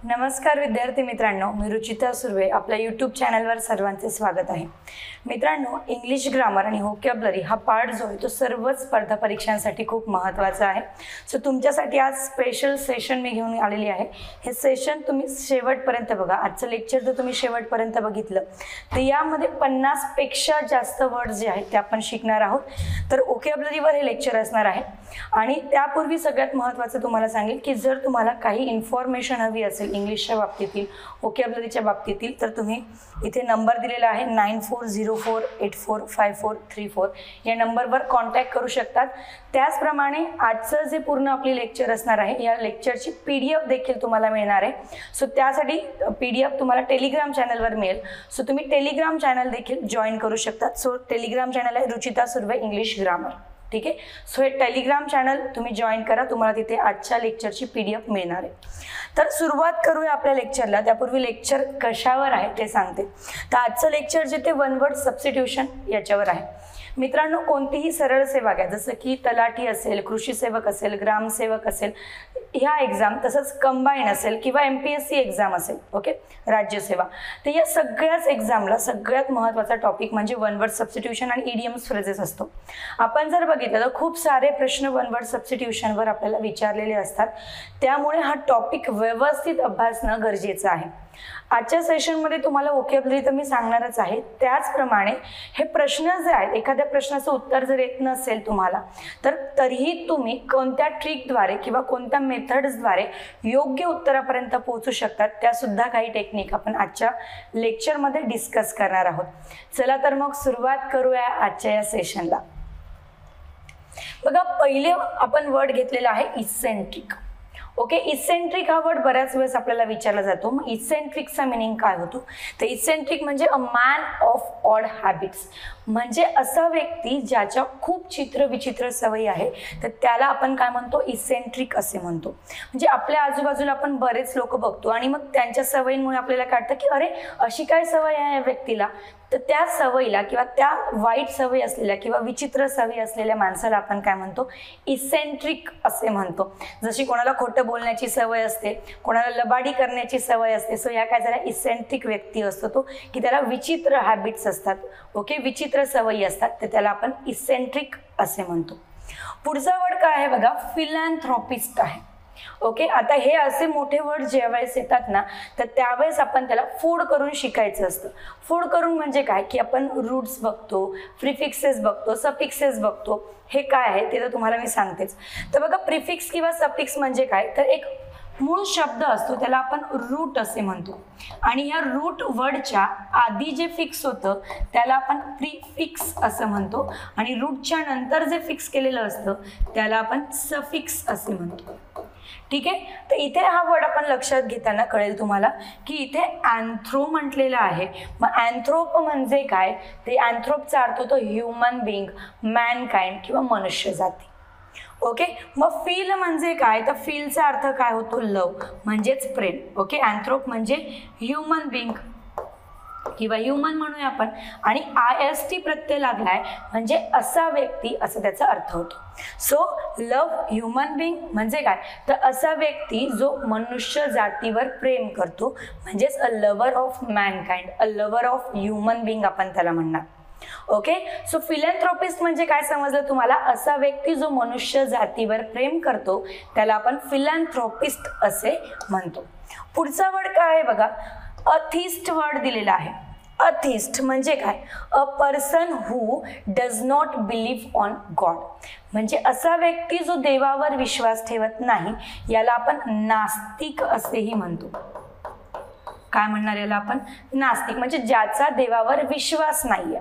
नमस्कार विद्यार्थी मित्रांनो, मी रुचिता सुर्वे आपल्या यूट्यूब चॅनलवर सर्वांचे स्वागत आहे. मित्रांनो, इंग्लिश ग्रामर आणि व्होकॅब्युलरी हा पार्ट जो आहे तो सर्वच स्पर्धा परीक्षांसाठी खूप महत्त्वाचा आहे. सो तुमच्यासाठी आज स्पेशल सेशन मी घेऊन आलेली आहे. हे सेशन तुम्ही शेवटपर्यंत बघा. आजचं लेक्चर जर तुम्ही शेवटपर्यंत बघितलं तर यामध्ये 50 पेक्षा जास्त वर्ड्स जे आहेत ते आपण शिकणार आहोत. तर व्होकॅब्युलरीवर हे लेक्चर असणार आहे. आणि त्यापूर्वी सगळ्यात महत्त्वाचं तुम्हाला सांगेल की जर तुम्हाला काही इन्फॉर्मेशन हवी असेल इंग्लिशच्या बाबतीतील, व्होकॅब्युलरीच्या बाबतीतील, तर तुम्ही इथे नंबर दिलेला आहे 9404845434 या नंबरवर कॉन्टॅक्ट करू शकतात. त्याचप्रमाणे आजचं जे पूर्ण आपली लेक्चर असणार आहे या लेक्चरची PDF देखील तुम्हाला मिळणार आहे. सो त्यासाठी PDF तुम्हाला टेलिग्राम चॅनलवर मिळेल. सो तुम्ही टेलिग्राम चॅनल देखील जॉईन करू शकतात. सो टेलिग्राम चॅनल आहे रुचिता सुर्वे इंग्लिश ग्रामर. ठीक आहे. सो हे टेलिग्राम चॅनल तुम्ही जॉईन करा, तुम्हाला तिथे आजच्या लेक्चरची PDF मिळणार आहे. तर सुरुवात करूया आपल्या लेक्चरला. त्यापूर्वी लेक्चर कशावर आहे ते सांगते. तर आजचं लेक्चर जे ते वन वर्ड सबस्टिट्यूशन याच्यावर आहे. मित्रांनो, कोणतीही सरळ सेवा घ्या, जसं की तलाठी असेल, कृषी सेवक असेल, ग्रामसेवक असेल, ह्या एक्झाम, तसंच कंबाईन असेल किंवा MPSC एक्झाम असेल, ओके, राज्यसेवा, तर या सगळ्याच एक्झामला सगळ्यात महत्त्वाचा टॉपिक म्हणजे वन वर्ड सबस्टिट्यूशन आणि इडियम्स फ्रेजेस असतो. आपण जर बघितलं तर खूप सारे प्रश्न वन वर्ड सबस्टिट्यूशनवर आपल्याला विचारलेले असतात. त्यामुळे हा टॉपिक व्यवस्थित अभ्यासणं गरजेचं आहे. आजच्या सेशनमध्ये तुम्हाला व्होकॅब्युलरी तर मी सांगणारच आहे. त्याचप्रमाणे हे प्रश्न जे आहेत, एखाद्या प्रश्नाचं उत्तर जर येत नसेल तुम्हाला, तर तरीही तुम्ही कोणत्या ट्रिकद्वारे किंवा कोणत्या मेथड्सद्वारे योग्य उत्तरापर्यंत पोहोचू शकतात, त्या सुद्धा काही टेक्निक आपण आजच्या लेक्चरमध्ये डिस्कस करणार आहोत. चला तर मग सुरुवात करूया आजच्या या सेशनला. बघा, पहिले आपण वर्ड घेतलेला आहे इसेंट्रिक. ओके, इसेंट्रिक हा वर्ड बऱ्याच वेळेस आपल्याला विचारला जातो. मग इसेंट्रिकचा मिनिंग काय होतो? तर इसेंट्रिक म्हणजे a man of odd habits, म्हणजे असा व्यक्ती ज्याच्या खूप चित्रविचित्र सवयी आहे, तर त्याला आपण काय म्हणतो? इसेंट्रिक असे म्हणतो. म्हणजे आपल्या आजूबाजूला आपण बरेच लोक बघतो आणि मग त्यांच्या सवयींमुळे आपल्याला कळतं की अरे, अशी काय सवय आहे या व्यक्तीला, तर त्या सवयीला किंवा त्या वाईट सवयी असलेल्या किंवा विचित्र सवयी असलेल्या माणसाला आपण काय म्हणतो? इसेंट्रिक असे म्हणतो. जशी कोणाला खोटं बोलण्याची सवय असते, कोणाला लबाडी करण्याची सवय असते. सो या काय झाल्या? इसेंट्रिक व्यक्ती असतो तो, की त्याला विचित्र हॅबिट्स असतात, ओके, विचित्र सवयी असतात, तर त्याला आपण इसेंट्रिक असे म्हणतो. पुढचा वर्ड काय आहे बघा? फिलॅन्थ्रोपिस्ट आहे. ओके, आता हे असे मोठे वर्ड ज्यावेळेस येतात ना, तर त्यावेळेस आपण त्याला फोड करून शिकायचं असतं. फोड करून म्हणजे काय? की आपण रूट्स बघतो, प्रिफिक्सेस बघतो, सफिक्सेस बघतो. हे काय आहे ते तर तुम्हाला मी सांगतेच. तर बघा, प्रिफिक्स किंवा सफिक्स म्हणजे काय? तर एक मूळ शब्द असतो, त्याला आपण रूट असे म्हणतो. आणि या रूट वर्डच्या आधी जे फिक्स होतं त्याला आपण प्रीफिक्स असं म्हणतो. आणि रूटच्या नंतर जे फिक्स केलेलं असतं त्याला आपण सफिक्स असे म्हणतो. ठीक आहे. तर इथे हा वर्ड आपण लक्षात घेताना कळेल तुम्हाला की इथे अँथ्रो म्हटलेला आहे. मग अँथ्रोप म्हणजे काय? ते अँथ्रोपचा अर्थ होतो ह्युमन बिंग, मॅनकाइंड किंवा मनुष्य जाती. ओके, मग फील म्हणजे काय? तर फीलचा अर्थ काय होतो? लव, म्हणजेच प्रेम. ओके, अँथ्रोप म्हणजे ह्युमन बिंग किंवा ह्युमन म्हणूया आपण, आणि IST प्रत्यय लागलाय म्हणजे असा व्यक्ती, असं त्याचा अर्थ होतो. सो लव ह्युमन बिंग म्हणजे काय? तर असा व्यक्ती जो मनुष्य जातीवर प्रेम करतो, म्हणजेच a lover of mankind, a lover of human being आपण त्याला म्हणणार. ओके, सो फिलॅन्थ्रोपिस्ट म्हणजे काय समजलं तुम्हाला? असा व्यक्ती जो मनुष्य जातीवर प्रेम करतो त्याला आपण फिलॅन्थ्रोपिस्ट असे म्हणतो. पुढचा वर्ड काय आहे बघा? अथिस्ट वर्ड दिलेला आहे. अथिस्ट म्हणजे काय? A person who does not believe on God, म्हणजे असा व्यक्ती जो देवावर विश्वास ठेवत नाही, याला आपण नास्तिक असेही म्हणतो. काय म्हणणार याला आपण? नास्तिक, म्हणजे ज्याचा देवावर विश्वास नाहीये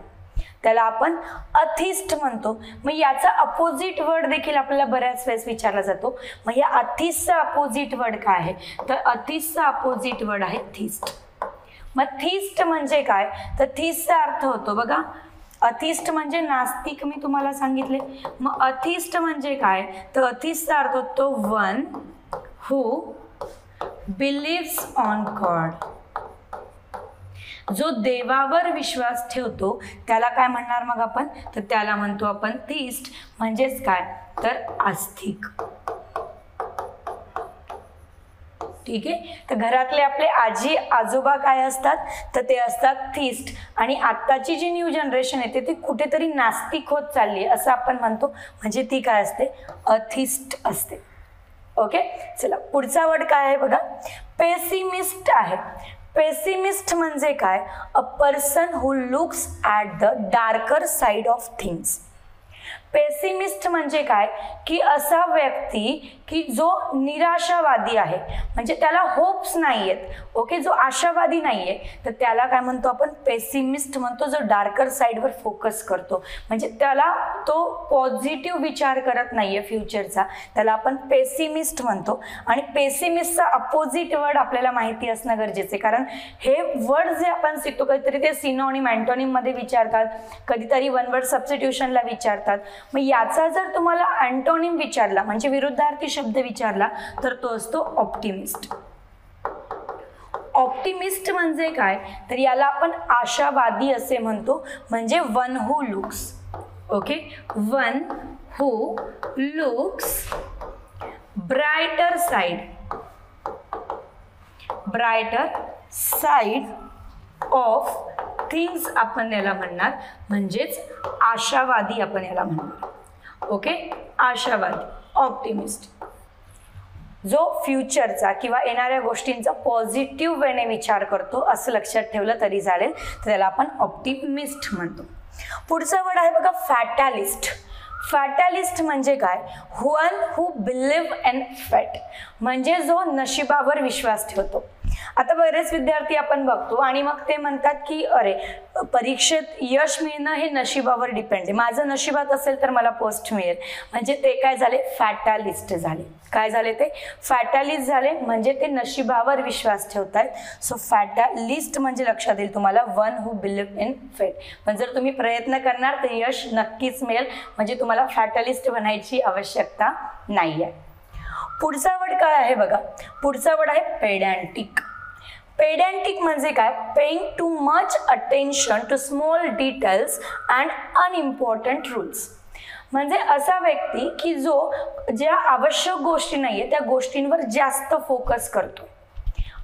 त्याला आपण अथिस्ट म्हणतो. मग याचा अपोजिट वर्ड देखील आपल्याला बऱ्याच वेळेस विचारला जातो. मग या अथिस्टचा अपोजिट वर्ड काय आहे? तर अथिस्टचा अपोजिट वर्ड आहे थिस्ट. मग थिस्ट म्हणजे काय? तर थिस्टचा अर्थ होतो बघा, अथिस्ट म्हणजे नास्तिक, मी तुम्हाला सांगितले. मग अथिस्ट म्हणजे काय? तर अथिस्टचा अर्थ होतो one who believes on God, जो देवावर विश्वास ठेवतो त्याला काय म्हणणार मग आपण? तर त्याला म्हणतो आपण थिस्ट, म्हणजेच काय? तर आस्तिक. ठीक आहे. तर घरातले आपले आजी आजोबा काय असतात, तर ते असतात थिस्ट. आणि आत्ताची जी न्यू जनरेशन येते ती कुठेतरी नास्तिक होत चालली असं आपण म्हणतो, म्हणजे ती काय असते, अथिस्ट असते. ओके, चला पुढचा वर्ड काय आहे बघा, पेसिमिस्ट आहे. पेसिमिस्ट म्हणजे काय, a person who looks at the darker side of things. Pessimist म्हणजे काय, की असा व्यक्ती की जो निराशावादी आहे, म्हणजे त्याला होप्स नाहीयेत. ओके, जो आशावादी नाहीये तर त्याला काय म्हणतो आपण, पेसिमिस्ट म्हणतो. जो डार्कर साइडवर फोकस करतो, म्हणजे त्याला तो पॉझिटिव्ह विचार करत नाहीये फ्युचरचा, त्याला आपण पेसिमिस्ट म्हणतो. आणि पेसिमिस्टचा अपोजिट वर्ड आपल्याला माहिती असणं गरजेचे, कारण हे वर्ड जे आपण शिकतो कधीतरी ते सिनोनिम अँटोनिम मध्ये विचारतात, कधीतरी वन वर्ड सबस्टिट्यूशनला विचारतात. मग याचा जर तुम्हाला अँटोनिम विचारला, म्हणजे विरुद्धार्थी शब्द विचारला, तर तो असतो ऑप्टिमिस्ट. ऑप्टिमिस्ट म्हणजे काय, तर याला आपण आशावादी असे म्हणतो, म्हणजे one who looks. Okay, one who looks brighter side of things आपण याला म्हणणार, म्हणजेच आशावादी आपण याला म्हणणार. ओके, आशावादी, ऑप्टिमिस्ट, जो फ्युचरचा किंवा येणाऱ्या गोष्टींचा पॉझिटिव्ह वेने विचार करतो असं लक्षात ठेवलं तरी चालेल, तर त्याला आपण ऑप्टिमिस्ट म्हणतो. पुढचा वर्ड आहे बघा, फॅटॅलिस्ट. फॅटॅलिस्ट म्हणजे काय, one who believe in fat, म्हणजे जो नशिबावर विश्वास ठेवतो. आता बरेच विद्यार्थी आपण बघतो आणि मग ते म्हणतात की अरे परीक्षेत यश मिळणं हे नशिबावर डिपेंड आहे, माझं नशिबात असेल तर मला पोस्ट मिळेल, म्हणजे ते काय झाले, फॅटॅलिस्ट झाले. काय झाले, ते फॅटॅलिस्ट झाले, म्हणजे ते नशिबावर विश्वास ठेवतायत. सो फॅटॅलिस्ट म्हणजे लक्षात येईल तुम्हाला, वन हू बिलीव्ह इन फेट. पण जर तुम्ही प्रयत्न करणार तर यश नक्कीच मिळेल, म्हणजे तुम्हाला फॅटॅलिस्ट बनायची आवश्यकता नाही आहे. पुढचा वर्ड काय आहे बघा, पुढचा वर्ड आहे पेडॅन्टिक. पेडॅन्टिक म्हणजे काय, paying too much attention to small details and unimportant rules. म्हणजे असा व्यक्ती की जो ज्या आवश्यक गोष्टी नाहीये त्या गोष्टींवर जास्त फोकस करतो.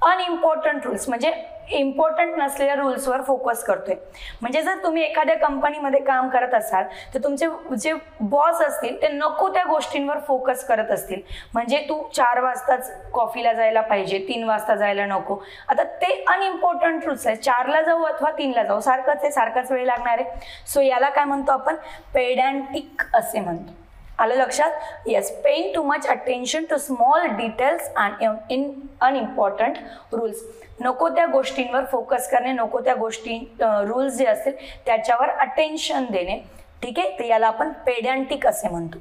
अनइम्पॉर्टंट रूल्स म्हणजे इम्पॉर्टंट नसलेल्या रूल्सवर फोकस करतोय. म्हणजे जर तुम्ही एखाद्या कंपनीमध्ये काम करत असाल तर तुमचे जे बॉस असतील ते नको त्या गोष्टींवर फोकस करत असतील. म्हणजे तू 4 वाजताच कॉफीला जायला पाहिजे, 3 वाजता जायला नको. आता ते अनइम्पॉर्टंट रूल्स आहे, 4ला जाऊ अथवा 3ला जाऊ, सारखंच आहे, सारखाच वेळ लागणार आहे. सो याला काय म्हणतो आपण, पेडॅन्टिक असे म्हणतो. आलं लक्षात, yes, paying too much attention to small details and in unimportant rules. नको त्या गोष्टींवर फोकस करणे, नको त्या गोष्टी रूल्स जे असतील त्याच्यावर अटेन्शन देणे. ठीक आहे, तर याला आपण पेडॅन्टिक असे म्हणतो.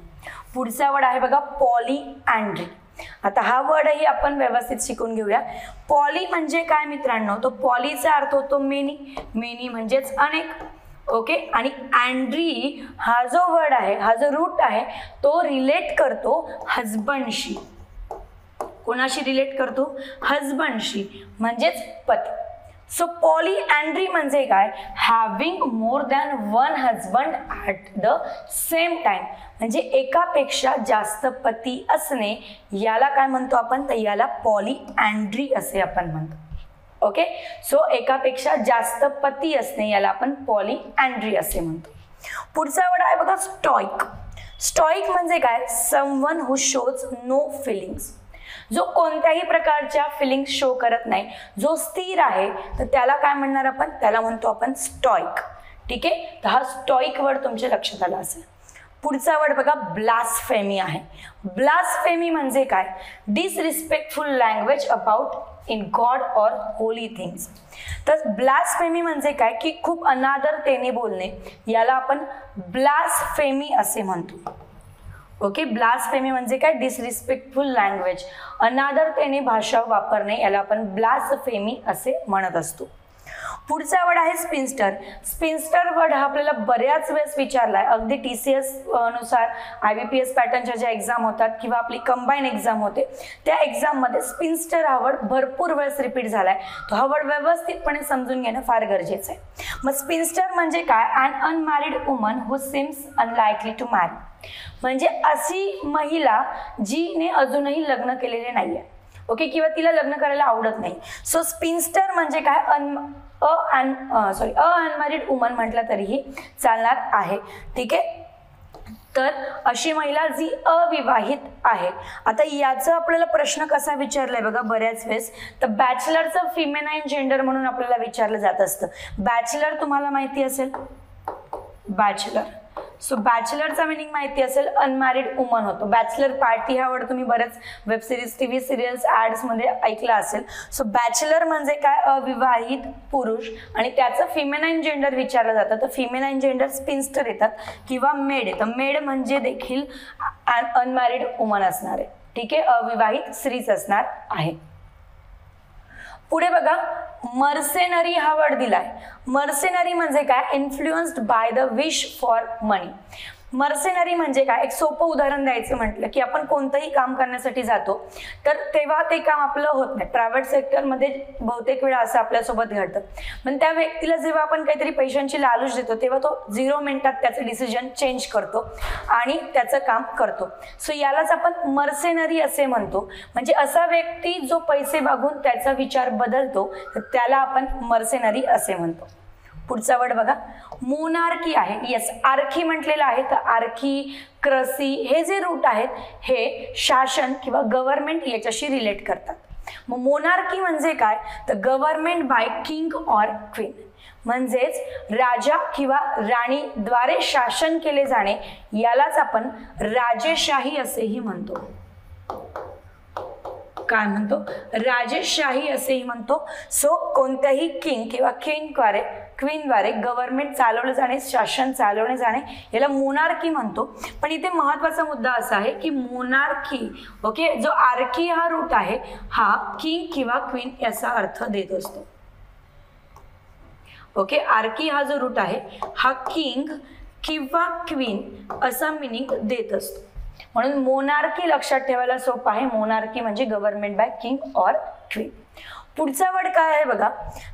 पुढचा वर्ड आहे बघा, पॉलिअँड्री. आता हा वर्डही आपण व्यवस्थित शिकून घेऊया. पॉली म्हणजे काय मित्रांनो, तो पॉलीचा अर्थ होतो मेनी, मेनी म्हणजेच अनेक. ओके, आणि अँड्री हा जो वर्ड आहे, हा जो रूट आहे, तो रिलेट करतो हजबंडशी. कोणाशी रिलेट करतो, हजबंडशी, म्हणजेच पती. सो पॉलिअँड्री म्हणजे काय, having more than one husband at the same time, म्हणजे एकापेक्षा जास्त पती असणे, याला काय म्हणतो आपण, तर याला पॉलिअँड्री असे आपण म्हणतो. ओके, सो एकापेक्षा जास्त पती असणे याला आपण पॉलिअँड्री असे म्हणतो. पुढचा वर्ड आहे बघा, स्टॉइक. स्टॉइक म्हणजे काय, someone who shows no feelings, जो कोणत्याही प्रकारच्या फिलिंग्स शो करत नाही, जो स्थिर आहे, तर त्याला काय म्हणणार आपण, त्याला म्हणतो आपण स्टॉइक. ठीक आहे, तर हा स्टॉइक वर्ड तुमच्या लक्षात आला असेल. पुढचा वर्ड बघा, ब्लास्फेमी आहे. ब्लास्फेमी म्हणजे काय, disrespectful language about in God और होली थिंग्स. तर ब्लास्फेमी म्हणजे काय, की खूप अनादरतेने बोलणे, याला आपण ब्लास्फेमी असे म्हणतो. ओके, ब्लास्फेमी म्हणजे काय, डिसरिस्पेक्टफुल लँग्वेज, अनादरतेने भाषा वापरणे, याला आपण ब्लास्फेमी असे म्हणत असतो. पुढचा वर्ड आहे स्पिन्स्टर. स्पिन्स्टर वर्ड हा आपल्याला बऱ्याच वेळेस विचारलाय, अगदी TCS नुसार IBPS पॅटर्नच्या ज्या एक्झाम होतात किंवा आपली कंबाईन एक्झाम होते त्या एक्झाम मध्ये स्पिन्स्टर हा वर्ड भरपूर वेळेस रिपीट झालाय. तो हा वर्ड व्यवस्थितपणे समजून घेणं फार गरजेचं आहे. मग स्पिन्स्टर म्हणजे काय, an unmarried woman who seems unlikely to marry, म्हणजे अशी महिला जीने अजूनही लग्न केलेले नाहीये. ओके, किंवा तिला लग्न करायला आवडत नाही. सो स्पिन्स्टर म्हणजे काय, अनमॅरिड वुमन म्हटलं तरीही चालणार आहे. ठीक आहे, तर अशी महिला जी अविवाहित आहे. आता याचा आपल्याला प्रश्न कसा विचारलाय बघा बऱ्याच वेळेस, तर बॅचलरचं फिमेनाईन जेंडर म्हणून आपल्याला विचारलं जात असतं. बॅचलर तुम्हाला माहिती असेल, बॅचलर. सो बॅचलरचा मिनिंग माहिती असेल, अनमॅरिड वुमन होतो. बॅचलर पार्टी हा वर्ड तुम्ही बरेच web series, TV serials, ads मध्ये ऐकला असेल. सो बॅचलर म्हणजे काय, अविवाहित पुरुष, आणि त्याचं फिमेनाईन जेंडर विचारलं जातं. तर फिमेनाईन जेंडर स्पिन्स्टर येतात किंवा मेड येतं. मेड म्हणजे देखील अनमॅरिड वुमन असणार आहे. ठीक आहे, अविवाहित स्त्रीच असणार आहे. पुढे बघा, मर्सेनरी हा वर्ड दिलाय. मर्सेनरी म्हणजे काय, influenced by the wish for money. Mercenary म्हणजे काय, एक सोपं उदाहरण द्यायचं म्हटलं की आपण कोणतंही काम करण्यासाठी जातो तर तेव्हा ते काम आपलं होत नाही. प्रायव्हेट सेक्टरमध्ये बहुतेक वेळा असं आपल्यासोबत घडतं. पण त्या व्यक्तीला जेव्हा आपण काहीतरी पैशांची लालूच देतो तेव्हा तो 0 मिनिटात त्याचं डिसिजन चेंज करतो आणि त्याचं काम करतो. सो यालाच आपण मर्सेनरी असे म्हणतो. म्हणजे असा व्यक्ती जो पैसे बघून त्याचा विचार बदलतो तर त्याला आपण मर्सेनरी असे म्हणतो. पुढचा वर्ड बघा, मोनार्की आहे. येस, आर्की म्हटलेलं आहे. तर आर्की, क्रसी हे जे रूट आहेत हे शासन किंवा गव्हर्नमेंट याच्याशी रिलेट करतात. मग मोनार्की म्हणजे काय, तर government by king or queen. म्हणजेच राजा किंवा राणी द्वारे शासन केले जाणे यालाच आपण राजेशाही असेही म्हणतो. काय म्हणतो, राजेशाही असेही म्हणतो. सो कोणत्याही किंग किंवा क्वीनद्वारे गव्हर्नमेंट चालवलं जाणे, शासन चालवणे जाणे याला मोनार्की म्हणतो. पण इथे महत्वाचा मुद्दा असा आहे की मोनार्की, ओके, जो आर्की हा रूट आहे हा किंग किंवा क्वीन याचा अर्थ देत असतो. ओके, आर्की हा जो रूट आहे हा किंग किंवा क्वीन असा मिनिंग देत असतो. म्हणून मोनार्की लक्षात ठेवायला सोपं आहे. मोनार्की म्हणजे government by king or queen. पुढचा वर्ड काय आहे बघा,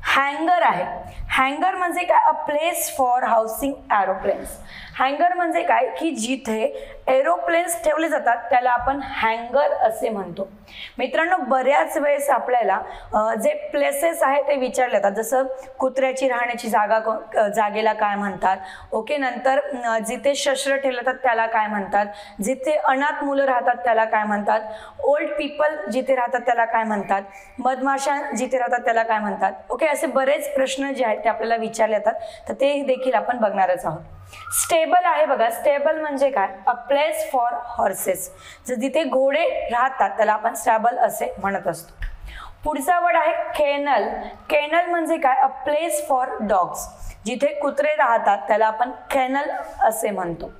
हँगर आहे. हँगर म्हणजे काय, a place for housing aeroplanes. हँगर म्हणजे काय की जिथे एरोप्लेन्स ठेवले जातात त्याला आपण हँगर असे म्हणतो. मित्रांनो, बऱ्याच वेळेस आपल्याला जे प्लेसेस आहेत ते विचारले जातात. जसं कुत्र्याची राहण्याची जागेला काय म्हणतात, ओके, नंतर जिथे शस्त्र ठेवले जातात त्याला काय म्हणतात, जिथे अनाथ मुलं राहतात त्याला काय म्हणतात, ओल्ड पीपल जिथे राहतात त्याला काय म्हणतात, मधमाशा जिथे राहतात त्याला काय म्हणतात. ओके, असे बरेच प्रश्न जे आहेत ते आपल्याला विचारले जातात, तर ते देखील आपण बघणारच आहोत. स्टेबल आहे बघा. स्टेबल म्हणजे काय, अ प्लेस फॉर हॉर्सेस. जर जिथे घोडे राहतात त्याला आपण स्टॅबल असे म्हणत असतो. पुढचा वर्ड आहे केनल. केनल म्हणजे काय, अ प्लेस फॉर डॉग्स. जिथे कुत्रे राहतात त्याला आपण केनल असे म्हणतो.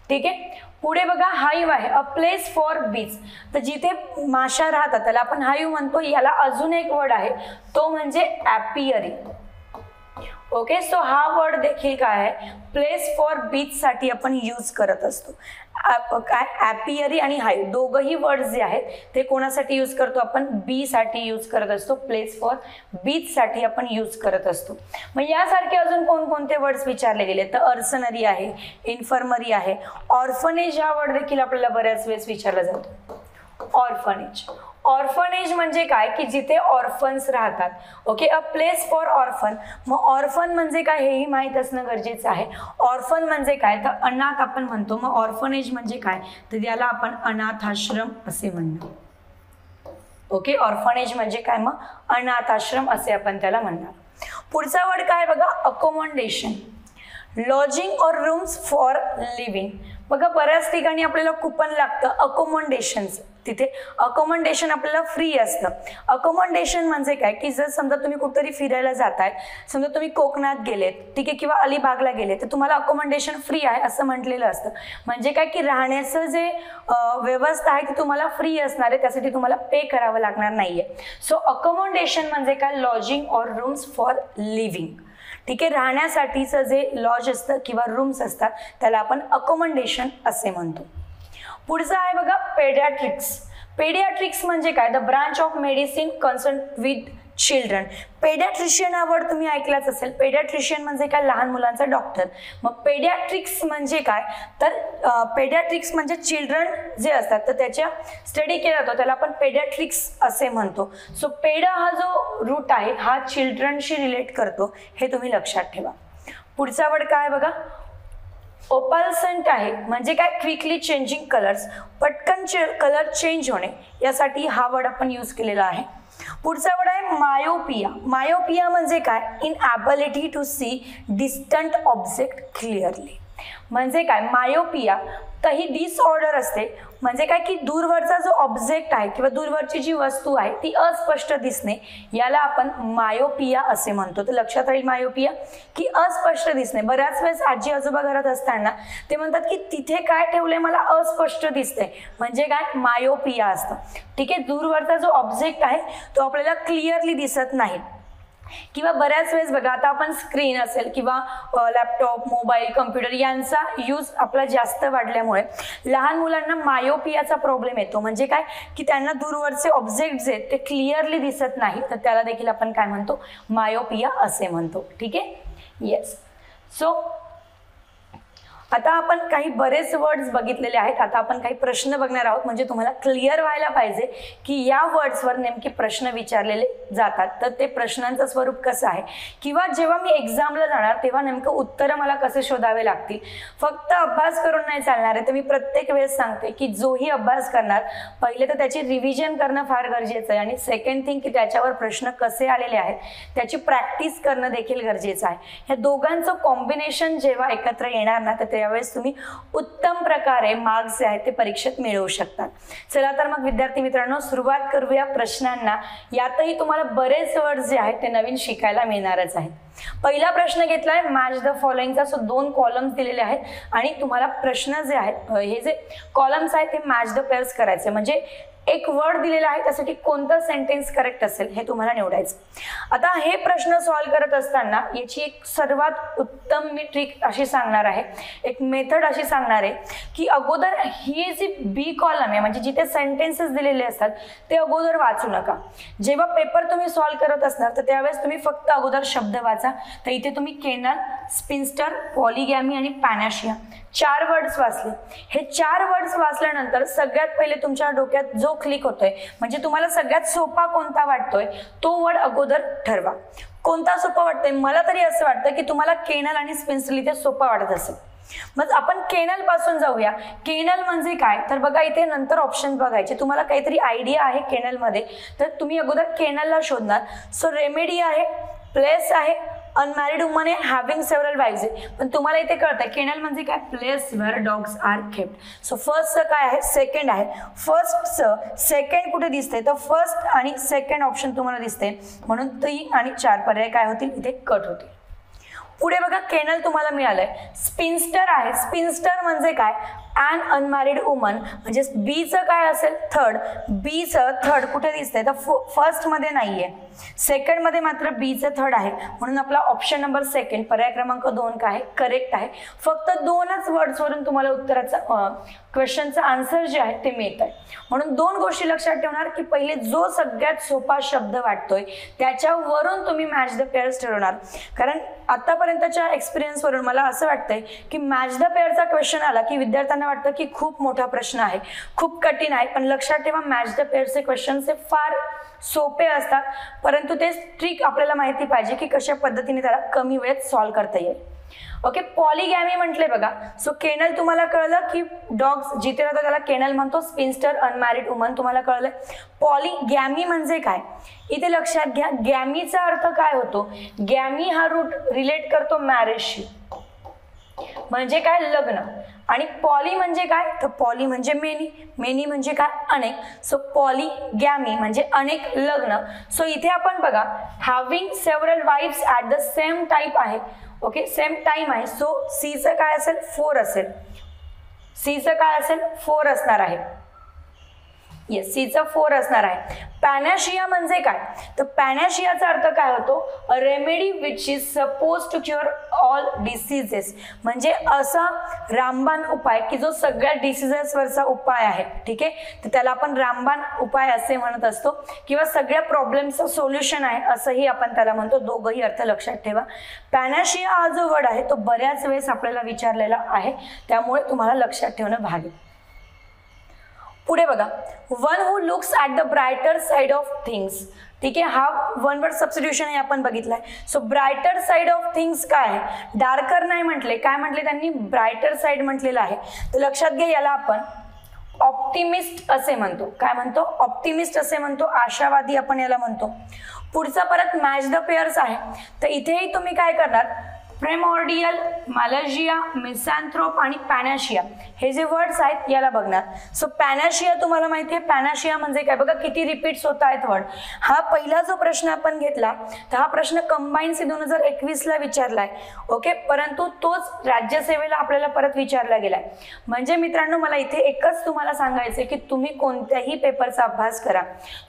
ठीक आहे, पुढे बघा, हाईव्ह आहे. अ प्लेस फॉर बीज. तर जिथे माशा राहतात त्याला आपण हाईव्ह म्हणतो. याला अजून एक वर्ड आहे तो म्हणजे ॲपियरी. ओके, सो हा वर्ड देखील काय आहे, प्लेस फॉर बीच साठी आपण यूज करत असतो. काय, ॲपियरी आणि हाईव्ह दोघंही वर्ड जे आहेत ते कोणासाठी यूज करतो आपण, बी साठी यूज करत असतो. प्लेस फॉर बीच साठी आपण यूज करत असतो. मग यासारखे अजून कोणकोणते वर्ड्स विचारले गेले, तर अर्सनरी आहे, इन्फर्मरी आहे. ऑर्फनेज हा वर्ड देखील आपल्याला बऱ्याच वेळेस विचारला जातो. ऑर्फनेज. ऑर्फनेज म्हणजे काय की जिथे ऑर्फन्स राहतात. Okay, a place for orphan. मग ऑर्फन म्हणजे काय हेही माहीत असणं गरजेचं आहे. ऑर्फन म्हणजे काय, तर अनाथ आपण म्हणतो. मग ऑर्फनेज म्हणजे काय, तर याला आपण अनाथ आश्रम असे म्हणतो. ओके, ऑर्फनेज म्हणजे काय, मग अनाथ आश्रम असे आपण त्याला म्हणणार. पुढचा वर्ड काय बघा, अकोमोडेशन. लॉजिंग और रूम्स फॉर लिव्हिंग. बघा, बऱ्याच ठिकाणी आपल्याला कुपन लागतं अकोमोडेशनचं. तिथे अकोमोडेशन आपल्याला फ्री असतं. अकोमोडेशन म्हणजे काय की जर समजा तुम्ही कुठेतरी फिरायला जाताय, समजा तुम्ही कोकणात गेलेत, ठीक आहे, किंवा अलिबागला गेले, तर तुम्हाला अकोमोडेशन फ्री आहे असं म्हटलेलं असतं. म्हणजे काय की राहण्याचं जे व्यवस्था आहे ती तुम्हाला फ्री असणार आहे, त्यासाठी तुम्हाला पे करावं लागणार नाहीये. सो अकोमोडेशन म्हणजे काय, लॉजिंग और रूम्स फॉर लिव्हिंग. ठीक आहे, राहण्यासाठीचं जे लॉज असतं किंवा रूम्स असतात त्याला आपण अकोमोडेशन असे म्हणतो. पुढचं आहे बघा, पेडियाट्रिक्स. पेडियाट्रिक्स म्हणजे काय, the branch of medicine concern with children. Paediatrician हा वर्ड तुम्ही ऐकलाच असेल. पेडियाट्रिशियन म्हणजे काय, लहान मुलांचा डॉक्टर. मग पेडियाट्रिक्स म्हणजे काय, तर पेडियाट्रिक्स म्हणजे चिल्ड्रन जे असतात तर त्याच्या स्टडी केला जातो त्याला आपण पेडियाट्रिक्स असे म्हणतो. सो पेडा हा जो रूट आहे हा चिल्ड्रनशी रिलेट करतो, हे तुम्ही लक्षात ठेवा. पुढचा वर्ड काय बघा, ओपल्संट आहे म्हणजे काय, क्विकली चेंजिंग कलर्स, पटकन कलर चेंज होणे, यासाठी हा वर्ड आपण यूज केलेला आहे. पुढचा वर्ड आहे मायोपिया. मायोपिया म्हणजे काय, inability to see distant object clearly. म्हणजे काय, मायोपिया तर ही डिसऑर्डर असते. म्हणजे काय की दूरवरचा जो ऑब्जेक्ट आहे किंवा दूरवरची जी वस्तू आहे ती अस्पष्ट दिसणे, याला आपण मायोपिया असे म्हणतो. तर लक्षात राहील मायोपिया की अस्पष्ट दिसणे. बऱ्याच वेळेस आजी आजोबा घरात असताना ते म्हणतात की तिथे काय ठेवलंय मला अस्पष्ट दिसतंय, म्हणजे काय, मायोपिया असतं. ठीक आहे, दूरवरचा जो ऑब्जेक्ट आहे तो आपल्याला क्लिअरली दिसत नाही. किंवा बऱ्याच वेळेस बघा, आता आपण स्क्रीन असेल किंवा लॅपटॉप, मोबाईल, कम्प्युटर यांचा यूज आपला जास्त वाढल्यामुळे लहान मुलांना मायोपियाचा प्रॉब्लेम येतो. म्हणजे काय की त्यांना दूरवरचे ऑब्जेक्ट जे ते क्लिअरली दिसत नाही, तर त्याला देखील आपण काय म्हणतो, मायोपिया असे म्हणतो. ठीक आहे, येस. सो आता आपण काही बरेच वर्ड्स बघितलेले आहेत. आता आपण काही प्रश्न बघणार आहोत, म्हणजे तुम्हाला क्लिअर व्हायला पाहिजे की या वर्ड्सवर नेमके प्रश्न विचारलेले जातात, तर ते प्रश्नांचं स्वरूप कसं आहे, किंवा जेव्हा मी एक्झामला जाणार तेव्हा नेमकं उत्तरं मला कसे शोधावे लागतील. फक्त अभ्यास करून नाही चालणार आहे. तर मी प्रत्येक वेळेस सांगते की जोही अभ्यास करणार, पहिले तर त्याची रिव्हिजन करणं फार गरजेचं आहे, आणि सेकंड थिंग की त्याच्यावर प्रश्न कसे आलेले आहेत त्याची प्रॅक्टिस करणं देखील गरजेचं आहे. ह्या दोघांचं कॉम्बिनेशन जेव्हा एकत्र येणार ना, तर त्यावेळेस तुम्ही उत्तम प्रकारे मार्क्स जे आहेत ते परीक्षेत मिळवू शकतात. चला तर मग विद्यार्थी मित्रांनो, सुरुवात करूया प्रश्नांना. यातही तुम्हाला बरेच वर्ड्स जे आहेत ते नवीन शिकायला मिळणारच आहेत. पहिला प्रश्न घेतलाय मॅच द फॉलोइंगचा. सो 2 कॉलम्स दिलेले आहेत आणि तुम्हाला प्रश्न जे आहेत, हे जे कॉलम्स आहेत ते मॅच द पेअर्स करायचे. म्हणजे एक वर्ड दिलेला आहे त्यासाठी कोणतं सेंटेन्स करेक्ट असेल हे तुम्हाला निवडायचं. आता हे प्रश्न सॉल्व्ह करत असताना याची एक सर्वात उत्तम मी ट्रिक अशी सांगणार आहे, एक मेथड अशी सांगणार आहे की अगोदर ही जी बी कॉलम आहे, म्हणजे जिथे सेंटेन्सेस दिलेले असतात ते अगोदर वाचू नका. जेव्हा पेपर तुम्ही सॉल्व्ह करत असणार तर त्यावेळेस तुम्ही फक्त अगोदर शब्द वाचा. तर इथे तुम्ही केनल, स्पिन्स्टर, पॉलिगॅमी आणि पॅनाशिया 4 वर्ड्स वाचले. हे 4 वर्ड्स वाचल्यानंतर सगळ्यात पहिले तुमच्या डोक्यात जो क्लिक होतोय, म्हणजे तुम्हाला सगळ्यात सोपा कोणता वाटतोय तो वर्ड अगोदर ठरवा. कोणता सोपा वाटतोय, मला तरी असं वाटतं की तुम्हाला केनल आणि स्पिन्स्टर इथे सोपा वाटत असेल. मग आपण केनल पासून जाऊया. केनल म्हणजे काय, तर बघा इथे नंतर ऑप्शन बघायचे. तुम्हाला काहीतरी आयडिया आहे केनल मध्ये तर तुम्ही अगोदर केनलला शोधणार. सो रेमेडी आहे, प्लेस आहे, अनमॅरिड वुमन आहे, हॅव्हिंग सेव्हरल वाईव्स आहे. पण तुम्हाला इथे कळतंय केनल म्हणजे काय, place where dogs are kept. So first काय आहे, सेकंड आहे. फर्स्ट सेकंड कुठे दिसते, तर फर्स्ट आणि सेकंड ऑप्शन तुम्हाला दिसते, म्हणून 3 आणि 4 पर्याय काय होतील, इथे कट होतील. पुढे बघा केनल तुम्हाला मिळालंय. स्पिन्स्टर आहे. स्पिन्स्टर म्हणजे काय, अन अनमॅरिड वुमन. म्हणजे बीचं काय असेल, थर्ड. बीचं थर्ड कुठे दिसतंय, तर फर्स्ट मध्ये नाहीये, सेकंड मध्ये मात्र बीचं थर्ड आहे, म्हणून आपला ऑप्शन नंबर सेकंड पर्याय क्रमांक 2 काय आहे, करेक्ट आहे. फक्त 2च वर्ड्स वरून तुम्हाला उत्तराचा क्वेश्चनचं आन्सर जे आहे ते मिळत आहे. म्हणून 2 गोष्टी लक्षात ठेवणार की पहिले जो सगळ्यात सोपा शब्द वाटतोय त्याच्यावरून तुम्ही मॅच द पेअर्स ठरवणार. कारण आतापर्यंतच्या एक्सपिरियन्स वरून मला असं वाटतंय की मॅच द पेअरचा क्वेश्चन आला की विद्यार्थ्यांना वाटतं की खूप मोठा प्रश्न आहे, खूप कठीण आहे. पण लक्षात ठेवा मॅच द पेअरचे क्वेश्चन्स हे फार सोपे असतात, परंतु ते ट्रिक आपल्याला माहिती पाहिजे की कशा पद्धतीने त्याला कमी वेळेत सॉल्व्ह करता येईल. ओके, पॉलिगॅमी म्हटले बघा. सो केनल तुम्हाला कळलं की डॉग्स जिथे राहतात त्याला केनल म्हणतो. स्पिन्स्टर अनमॅरिड वुमन तुम्हाला कळलंय. पॉलिगॅमी म्हणजे काय, इथे लक्षात घ्या गॅमीचा अर्थ काय होतो. गॅमी हा रूट रिलेट करतो मॅरेजशी, म्हणजे काय, लग्न. आणि पॉली म्हणजे काय, तर पॉली म्हणजे मेनी, मेनी म्हणजे काय, अनेक. सो पॉलिगॅमी म्हणजे अनेक लग्न. सो इथे आपण बघा having several wife's at the same type आहे. ओके, सेम टाइम आहे. सो सीचं काय असेल, 4 असेल. सीचं काय असेल, 4 असणार आहे. येस, सीचा 4 असणार आहे. पॅनॅशिया म्हणजे काय, तर पॅनॅशियाचा अर्थ काय होतो, a remedy which is suppose to cure all diseases, म्हणजे असा रामबाण उपाय की जो सगळ्या डिसीजेसवरचा उपाय आहे. ठीक आहे, तर त्याला आपण रामबाण उपाय असे म्हणत असतो, किंवा सगळ्या प्रॉब्लेमचं सोल्युशन आहे असंही आपण त्याला म्हणतो. दोघंही अर्थ लक्षात ठेवा. पॅनॅशिया हा जो वर्ड आहे तो बऱ्याच वेळेस आपल्याला विचारलेला आहे, त्यामुळे तुम्हाला लक्षात ठेवणं भाग आहे. पुढे बघा, one who looks at the brighter side of things. ठीक आहे, हा वन वर्ड सबस्टिट्यूशन आहे आपण बघितलाय. So brighter side of things काय आहे, डार्कर नाही म्हटले, काय म्हटले त्यांनी, ब्रायटर साइड म्हटलेलं आहे. तर लक्षात घ्या, याला आपण ऑप्टिमिस्ट असे म्हणतो. काय म्हणतो, ऑप्टिमिस्ट असे म्हणतो, आशावादी आपण याला म्हणतो. पुढचा परत मॅच द पेअर्स आहे. तर इथेही तुम्ही काय करणार, प्रेमॉर्डियल, मॅलेजिया, मिसॅन्थ्रोप आणि पॅनॅशिया हे जे वर्ड्स आहेत याला बघणार. सो पॅनॅशिया तुम्हाला माहिती आहे, पॅनॅशिया म्हणजे काय, बघा किती रिपीट्स होत आहेत वर्ड. हा पहिला जो प्रश्न आपण घेतला तर हा प्रश्न कंबाईन सी 2021ला विचारलाय. ओके, परंतु तोच राज्यसेवेला आपल्याला परत विचारला गेलाय. म्हणजे मित्रांनो, मला इथे एकच तुम्हाला सांगायचंय की तुम्ही कोणत्याही पेपरचा अभ्यास करा,